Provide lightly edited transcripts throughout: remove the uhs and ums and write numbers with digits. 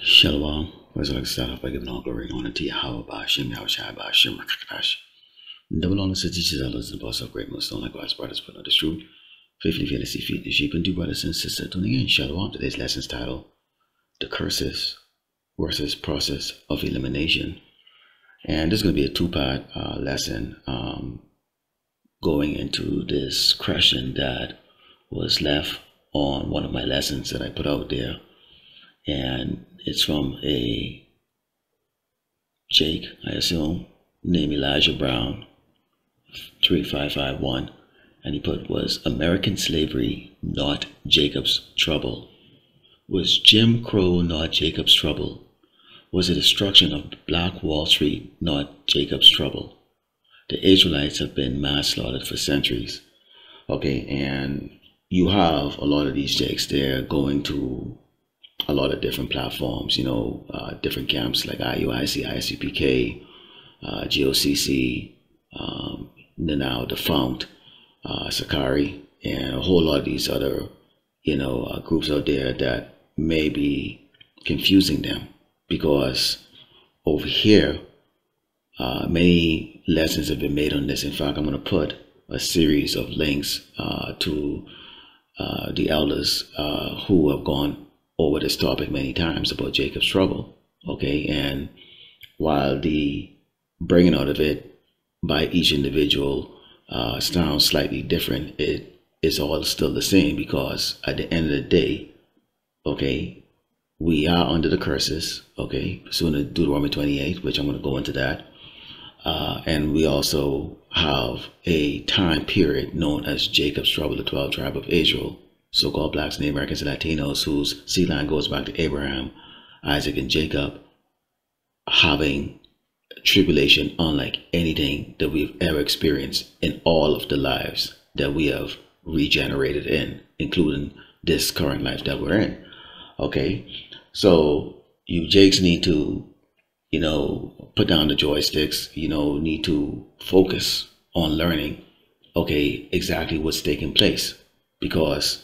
Shalom. First, I'd like to start off by giving all glory and honor to Yahweh, Ba'ashem, Yahushua, Ba'ashem, Rakakadash. Double honor to teachers, elders, and boss of great millstone, likewise, brothers, put on the truth. Faithfully, fearlessly, feed the sheep, and do brothers and sisters tuning in. Shalom. Today's lesson's titled The Curses versus Process of Elimination. And this is going to be a two-part lesson going into this question that was left on one of my lessons that I put out there. And it's from a Jake, I assume, named Elijah Brown, 3551. And he put, was American slavery not Jacob's trouble? Was Jim Crow not Jacob's trouble? Was the destruction of Black Wall Street not Jacob's trouble? The Israelites have been mass slaughtered for centuries. Okay, and you have a lot of these Jakes, they're going to a lot of different platforms, different camps like IUIC, ICPK, GOCC, now defunct, Sakari, and a whole lot of these other, groups out there that may be confusing them, because over here, many lessons have been made on this. In fact, I'm going to put a series of links to the elders who have gone over this topic many times about Jacob's trouble. Okay, and while the bringing out of it by each individual sounds slightly different, it is all still the same, because at the end of the day, okay, we are under the curses, okay, pursuant to Deuteronomy 28, which I'm going to go into that. And we also have a time period known as Jacob's trouble, the 12 tribe of Israel, so-called blacks, Native Americans, and Latinos, whose seed line goes back to Abraham, Isaac, and Jacob, having tribulation unlike anything that we've ever experienced in all of the lives that we have regenerated in, including this current life that we're in. Okay, so you Jakes need to, put down the joysticks, need to focus on learning, okay, exactly what's taking place, because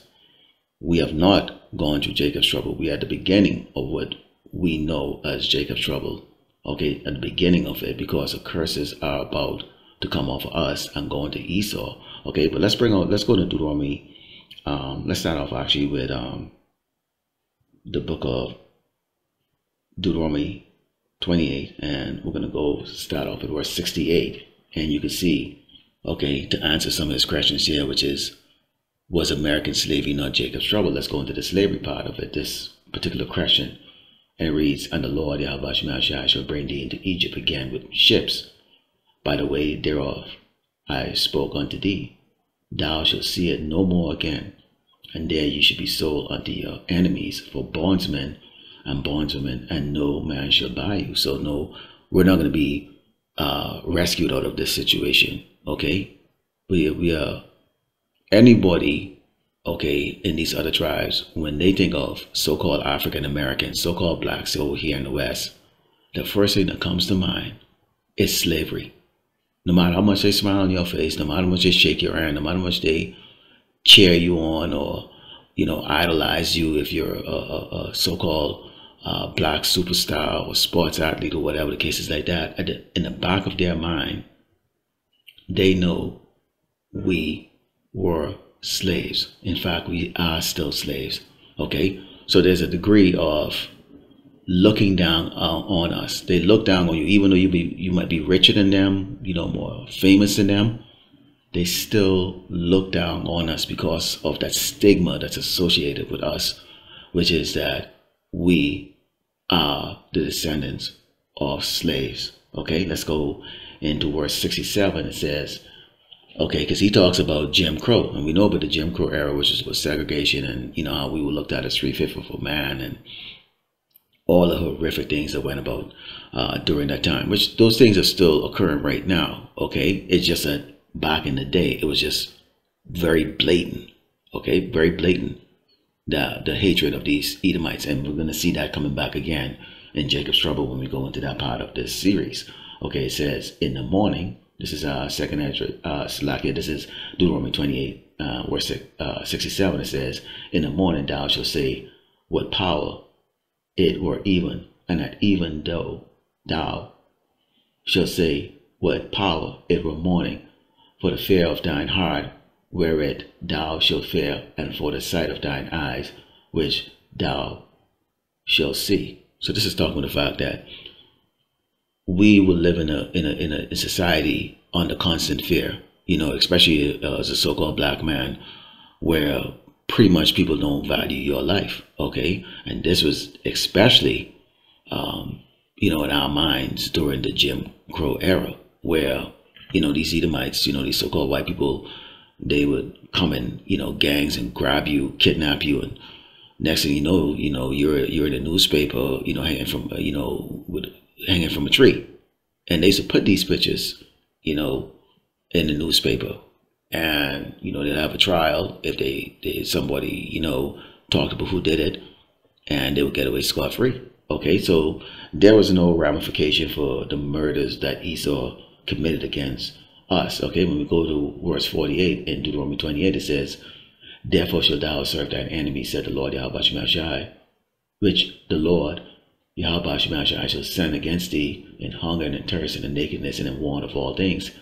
we have not gone through Jacob's trouble. We are at the beginning of what we know as Jacob's trouble, okay, at the beginning of it, because the curses are about to come off of us and go into Esau. Okay, but let's go to Deuteronomy. Let's start off actually with the book of Deuteronomy 28, and we're going to start off at verse 68, and you can see, okay, to answer some of his questions here, which is, was American slavery not Jacob's trouble? Let's go into the slavery part of it, this particular question. And it reads, and the Lord Yahweh shall bring thee into Egypt again with ships. By the way thereof I spoke unto thee. Thou shalt see it no more again. And there you shall be sold unto your enemies for bondsmen and bondswomen, and no man shall buy you. So no, we're not going to be rescued out of this situation. Okay, we are anybody, okay, in these other tribes, when they think of so-called African Americans, so-called blacks over here in the West, the first thing that comes to mind is slavery. No matter how much they smile on your face, no matter how much they shake your hand, no matter how much they cheer you on, or idolize you if you're a so-called black superstar or sports athlete or whatever the case is, like that, in the back of their mind, they know we were slaves. In fact, we are still slaves. Okay, so there's a degree of looking down on us. They look down on you, even though you might be richer than them, more famous than them. They still look down on us because of that stigma that's associated with us, which is that we are the descendants of slaves. Okay, let's go into verse 67. It says, okay, because he talks about Jim Crow, and we know about the Jim Crow era, which was segregation, and how we were looked at as 3/5 of a man, and all the horrific things that went about during that time, which those things are still occurring right now. Okay, it's just that back in the day, it was just very blatant. Okay, very blatant, the hatred of these Edomites, and we're going to see that coming back again in Jacob's trouble when we go into that part of this series. Okay, it says, in the morning, this is second Ezra, Salakia, this is Deuteronomy 28, verse 67. It says, in the morning thou shalt say, what power it were even, and that even though thou shalt say, what power it were morning, for the fear of thine heart, whereat thou shalt fear, and for the sight of thine eyes, which thou shalt see. So this is talking about the fact that we will live in a society under constant fear, especially as a so-called black man, where pretty much people don't value your life, okay? And this was especially, in our minds during the Jim Crow era, where, these Edomites, these so-called white people, they would come in, gangs and grab you, kidnap you, and next thing you know, you're in a newspaper, hanging from a tree. And they used to put these pictures, in the newspaper. And, they'll have a trial if they somebody, talked about who did it, and they would get away scot-free. Okay, so there was no ramification for the murders that Esau committed against us. Okay, when we go to verse 48 in Deuteronomy 28, it says, therefore shalt thou serve thine enemy, said the Lord Yahweh Shemashai, which the Lord Yahweh Shemashai shall send against thee in hunger and in thirst and in nakedness and in want of all things.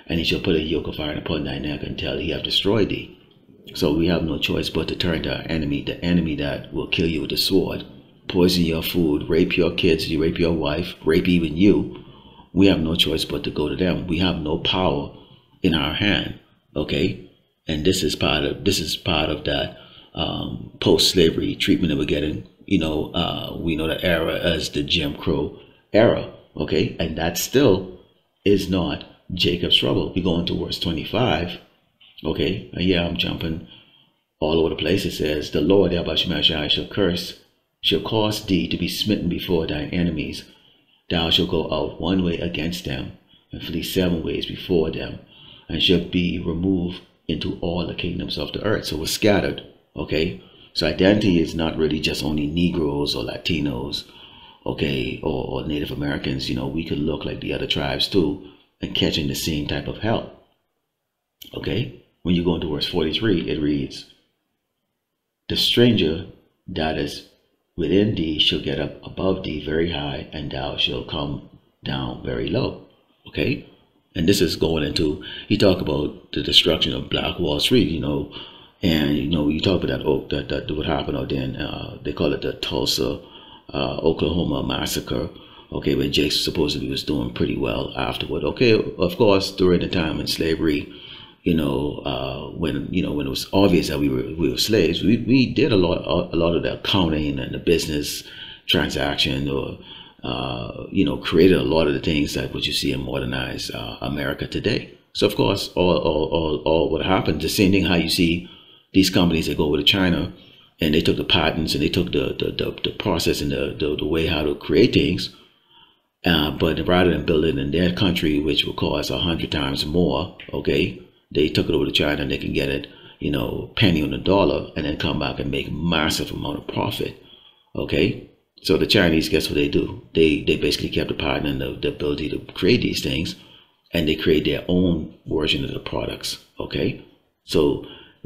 And he shall put a yoke of iron upon thy neck until he have destroyed thee. So we have no choice but to turn to our enemy, the enemy that will kill you with the sword, poison your food, rape your kids, rape your wife, rape even you. We have no choice but to go to them. We have no power in our hand, okay? And this is part of that post-slavery treatment that we're getting. We know the era as the Jim Crow era, okay? And that still is not Jacob's trouble. We go into verse 25, okay? And yeah, I'm jumping all over the place. It says, the Lord Yahweh Shemashai shall cause thee to be smitten before thine enemies. Thou shalt go out one way against them, and flee 7 ways before them, and shall be removed into all the kingdoms of the earth. So we're scattered, okay? So identity is not really just only Negroes or Latinos, okay, or Native Americans. We could look like the other tribes too, and catching the same type of help, okay? When you go into verse 43, it reads, the stranger that is within thee shall get up above thee very high, and thou shalt come down very low, okay? And this is going into, he talked about the destruction of Black Wall Street, and you talk about that what happened out there in, they call it the Tulsa, Oklahoma massacre, okay, where Jake supposedly was doing pretty well afterward. Okay, of course, during the time in slavery, when it was obvious that we were slaves, we did a lot of the accounting and the business transaction, or created a lot of the things that what you see in modernized America today. So of course, all what happened, the same thing how you see these companies that go over to China, and they took the patents and they took the process and the way how to create things. But rather than build it in their country, which will cost 100 times more, okay, they took it over to China and they can get it, penny on the dollar, and then come back and make massive amount of profit, okay? So the Chinese, guess what they do? They basically kept the patent and the ability to create these things, and they create their own version of the products, okay? So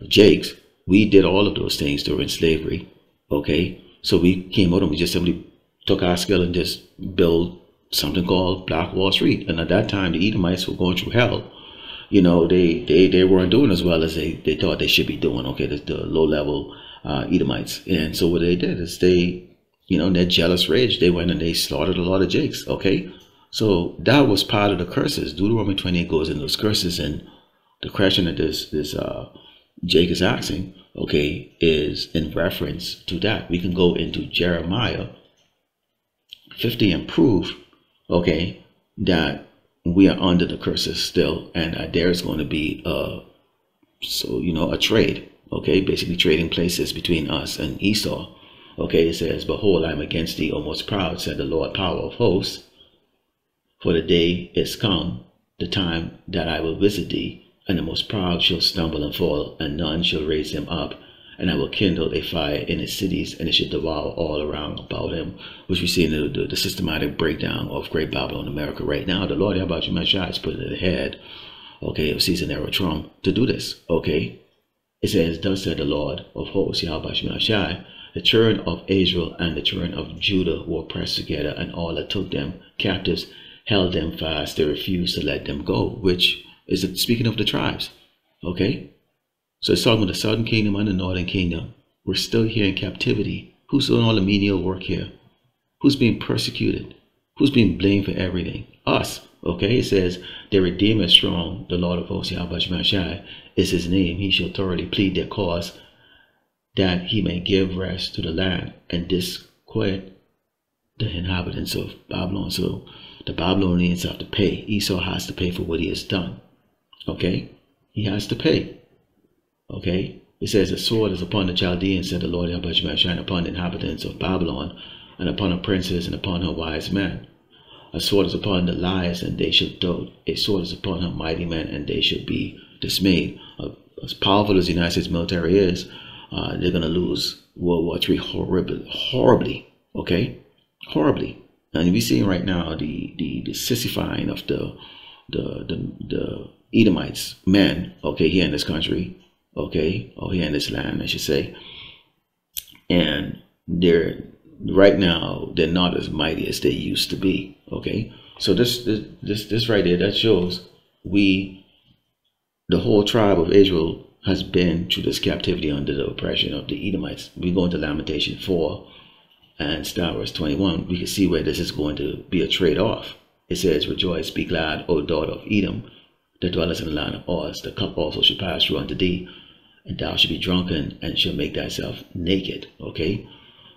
Jakes, we did all of those things during slavery, okay? So we came out and we just simply took our skill and just build something called Black Wall Street. And at that time, the Edomites were going through hell. They weren't doing as well as they thought they should be doing, okay, the low-level Edomites. And so what they did is they, in their jealous rage, they went and they slaughtered a lot of Jakes, okay? So that was part of the curses. Deuteronomy 28 goes into those curses, and the question that this Jake is asking, okay, is in reference to that. We can go into Jeremiah 50 and prove, okay, that we are under the curses still, and there's going to be a trade, okay, basically trading places between us and Esau. Okay, it says, behold, I am against thee, O most proud, said the Lord power of hosts, for the day is come, the time that I will visit thee, and the most proud shall stumble and fall, and none shall raise him up. And I will kindle a fire in his cities, and it shall devour all around about him, which we see in the systematic breakdown of Great Babylon America right now. The Lord Yahweh Shemashai is putting ahead, okay, of Caesar Nero Trump to do this, okay. It says, thus said the Lord of hosts, Yahweh Shemashai, the children of Israel and the children of Judah were pressed together, and all that took them captives held them fast. They refused to let them go, which is speaking of the tribes. Okay? So it's talking about the southern kingdom and the northern kingdom. We're still here in captivity. Who's doing all the menial work here? Who's being persecuted? Who's being blamed for everything? Us. Okay? It says, their Redeemer is strong. The Lord of hosts, Yahweh Shemashai, is his name. He shall thoroughly plead their cause, that he may give rest to the land and disquiet the inhabitants of Babylon. So the Babylonians have to pay. Esau has to pay for what he has done. Okay? He has to pay. Okay? It says, the sword is upon the Chaldeans, said the Lord Yahweh Shemashai, upon the inhabitants of Babylon, and upon her princes, and upon her wise men. A sword is upon the liars, and they shall dote. A sword is upon her mighty men, and they shall be dismayed. As powerful as the United States military is, they're going to lose World War III horribly. Okay? Horribly. And we're seeing right now the sissifying of the Edomites, men, okay, here in this country, okay, or here in this land, I should say. And they're right now, they're not as mighty as they used to be. Okay, so this right there, that shows the whole tribe of Israel has been through this captivity under the oppression of the Edomites. We go into Lamentation 4 and start verse 21. We can see where this is going to be a trade-off. It says, rejoice, be glad, O daughter of Edom, that dwellest in the land of Oz. The cup also shall pass through unto thee, and thou shalt be drunken, and shall make thyself naked. Okay,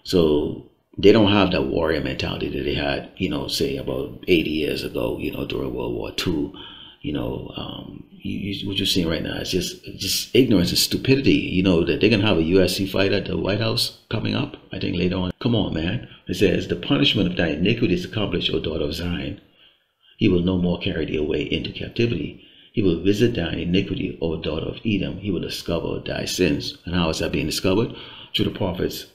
so they don't have that warrior mentality that they had, say about 80 years ago, during World War II. What you're seeing right now is just ignorance and stupidity. That they're gonna have a USC fight at the White House coming up, I think, later on. Come on, man. It says, the punishment of thy iniquity is accomplished, O daughter of Zion. He will no more carry thee away into captivity. He will visit thine iniquity, O daughter of Edom. He will discover thy sins. And how is that being discovered? Through the prophets,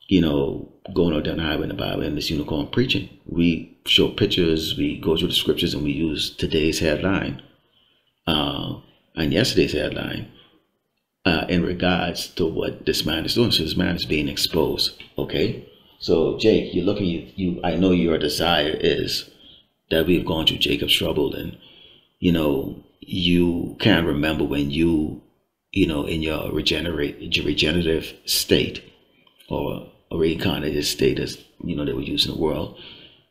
going out down the highway in the Bible and this unicorn preaching. We show pictures, we go through the scriptures, and we use today's headline and yesterday's headline in regards to what this man is doing. So this man is being exposed. Okay, so Jake, you're looking. I know your desire is that we've gone through Jacob's trouble, and you can't remember when in your regenerative state, or a reincarnated state, as they were using in the world.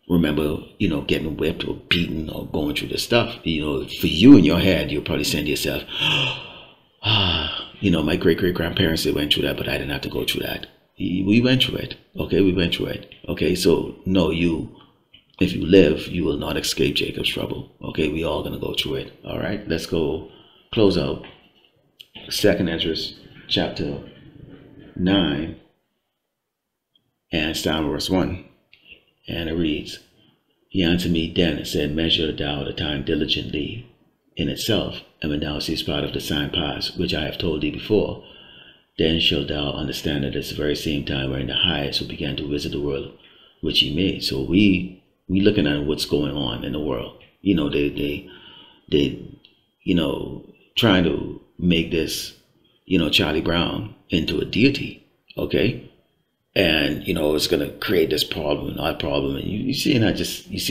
Remember, getting whipped or beaten or going through this stuff. For you in your head, you're probably saying to yourself, my great-great-grandparents, they went through that, but I didn't have to go through that. We went through it. Okay, we went through it. Okay, so no, if you live, you will not escape Jacob's trouble. Okay, we all gonna go through it. All right, let's go close out 2nd Ezra chapter 9 and start verse 1. And it reads, he answered me then and said, measure thou the time diligently in itself, and when thou seest part of the sign pass, which I have told thee before, then shalt thou understand that it's the very same time wherein the highest who began to visit the world which he made. So we looking at what's going on in the world. They trying to make this, Charlie Brown into a deity. Okay. And, it's going to create this problem and that problem. And you see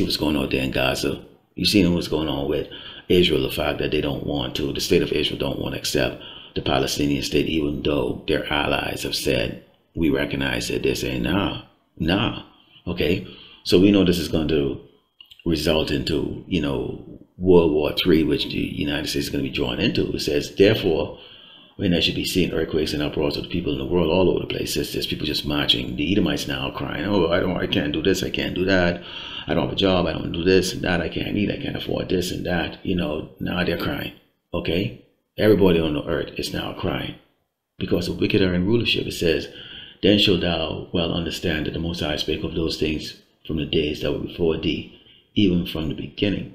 what's going on there in Gaza. You see what's going on with Israel, the fact that the state of Israel don't want to accept the Palestinian state, even though their allies have said, we recognize it. They're saying, nah. Okay. So we know this is going to result into, World War III, which the United States is going to be drawn into. It says, therefore, when there should be seeing earthquakes and uproars of the people in the world all over the place. There's people just marching. The Edomites now crying, I can't do this, I can't do that. I don't have a job, I don't do this and that, I can't eat, I can't afford this and that. Now they're crying. Okay? Everybody on the earth is now crying because of wicked are in rulership. It says, then shalt thou well understand that the Most High spake of those things from the days that were before thee, even from the beginning.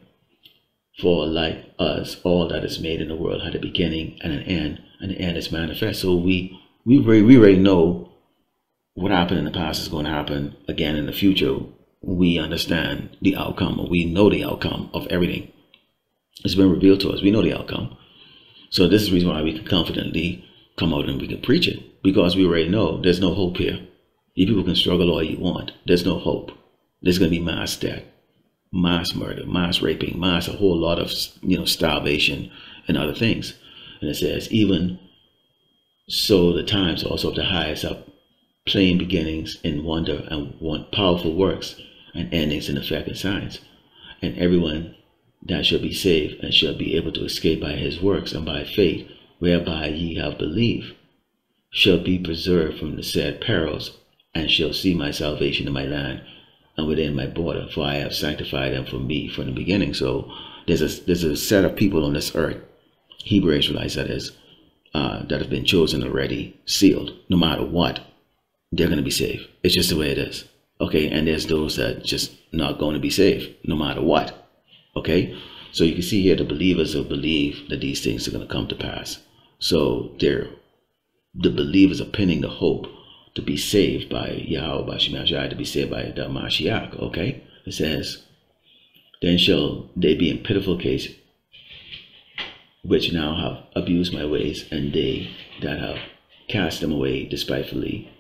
For like us, all that is made in the world had a beginning and an end, and the end is manifest. So we already know what happened in the past is going to happen again in the future. We understand the outcome, or we know the outcome of everything. It's been revealed to us. We know the outcome. So this is the reason why we can confidently come out and we can preach it, because we already know there's no hope here. You people can struggle all you want. There's no hope. There's going to be mass death, mass murder, mass raping, mass a whole lot of starvation and other things. And it says, even so, the times also of the highest are plain beginnings in wonder and want powerful works and endings in effect and signs. And everyone that shall be saved and shall be able to escape by his works and by faith, whereby ye have believed, shall be preserved from the said perils, and shall see my salvation in my land and within my border, for I have sanctified them for me from the beginning. So there's a set of people on this earth, Hebrew Israelites that is, that have been chosen already, sealed. No matter what, they're going to be saved. It's just the way it is. Okay, and there's those that just not going to be saved, no matter what. Okay, so you can see here the believers will believe that these things are going to come to pass. So the believers are pinning the hope to be saved by Yahweh, by Shemashai, to be saved by the Mashiach. Okay, it says, then shall they be in pitiful case, which now have abused my ways, and they that have cast them away despitefully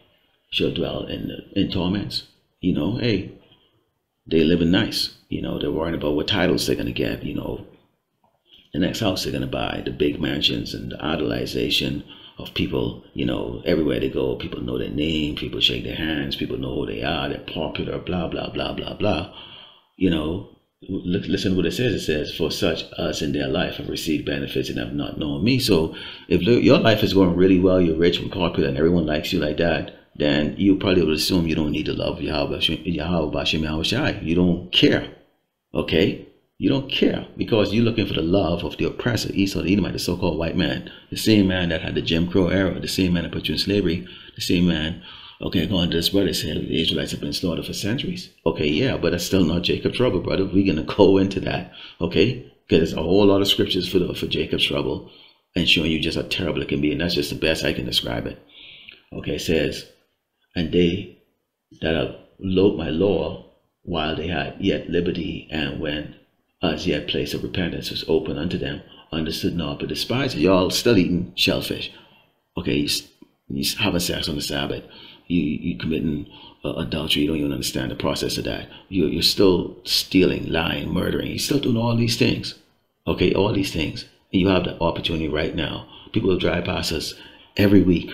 shall dwell in torments. Hey, they living nice. They're worrying about what titles they're going to get, the next house they're going to buy, the big mansions, and the idolization of people. Everywhere they go, people know their name, people shake their hands, people know who they are, they're popular, blah, blah, blah, blah, blah. Listen to what it says. It says, for such as in their life have received benefits and have not known me. So if your life is going really well, you're rich and popular and everyone likes you like that, then you probably would assume you don't need to love Yahweh Bashem Yahushai. You don't care. Okay? You don't care because you're looking for the love of the oppressor, Esau, the Edomite, the so-called white man, the same man that had the Jim Crow era, the same man that put you in slavery, the same man. Okay, going to this brother said the Israelites have been slaughtered for centuries. Okay, yeah, but that's still not Jacob's trouble, brother. We're gonna go into that, okay? Because there's a whole lot of scriptures for Jacob's trouble and showing you just how terrible it can be, and that's just the best I can describe it. Okay, it says, and they that have loathed my law while they had yet liberty, and when as yet place of repentance was open unto them, understood not but despised it. Y'all still eating shellfish. Okay, you having sex on the Sabbath. You committing adultery. You don't even understand the process of that. You're still stealing, lying, murdering. You're still doing all these things. Okay, all these things. And you have the opportunity right now. People will drive past us every week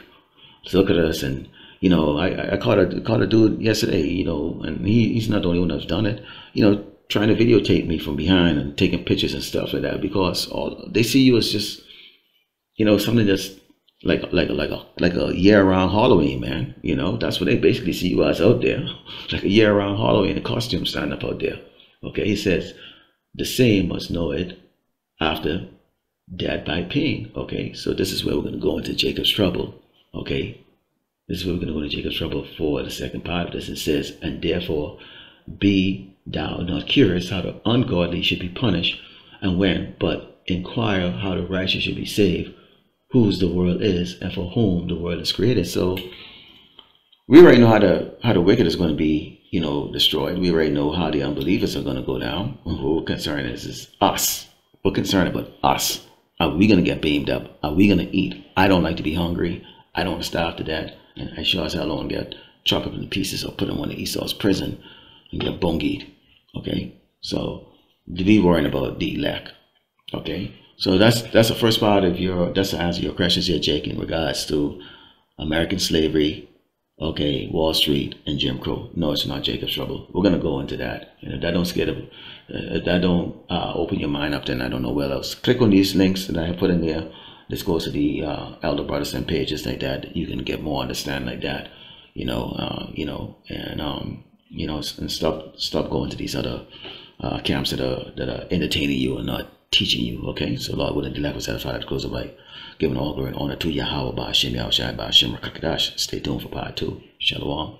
to look at us, and I caught a dude yesterday, and he's not the only one that's done it, trying to videotape me from behind and taking pictures and stuff like that, because they see you as just, something that's like a year-round Halloween, man. That's what they basically see you as out there, like a year-round Halloween costume standing up out there. Okay, he says the same must know it after death by pain. Okay, so this is where we're going to go into Jacob's trouble. Okay, this is where we're going to go into Jacob's trouble for the second part of this. It says, and therefore be thou not curious how the ungodly should be punished, and when, but inquire how the righteous should be saved, whose the world is, and for whom the world is created. So we already know how the wicked is going to be, destroyed. We already know how the unbelievers are going to go down. What concern is us? What concern about us? Are we going to get beamed up? Are we going to eat? I don't like to be hungry. I don't want to starve to death. And I sure as hell don't want to get chopped up into pieces or put in one of Esau's prison and get bungied. Okay? So to be worrying about the elect. Okay? So that's the first part of that's to answer your questions here, Jake, in regards to American slavery, okay, Wall Street, and Jim Crow. No, it's not Jacob's trouble. We're gonna go into that. And if that don't scare them, if that don't open your mind up, then I don't know where else. Click on these links that I have put in there. This goes to the Elder Protestant pages like that. You can get more understanding like that, and stop going to these other camps that are entertaining you and not teaching you. Okay, so Lord willing, the lack of satisfied to close by giving all glory and honor to Yahweh, Ba'ashem Yahushai, Ba'ashem Rakakadash. Stay tuned for part 2. Shalom.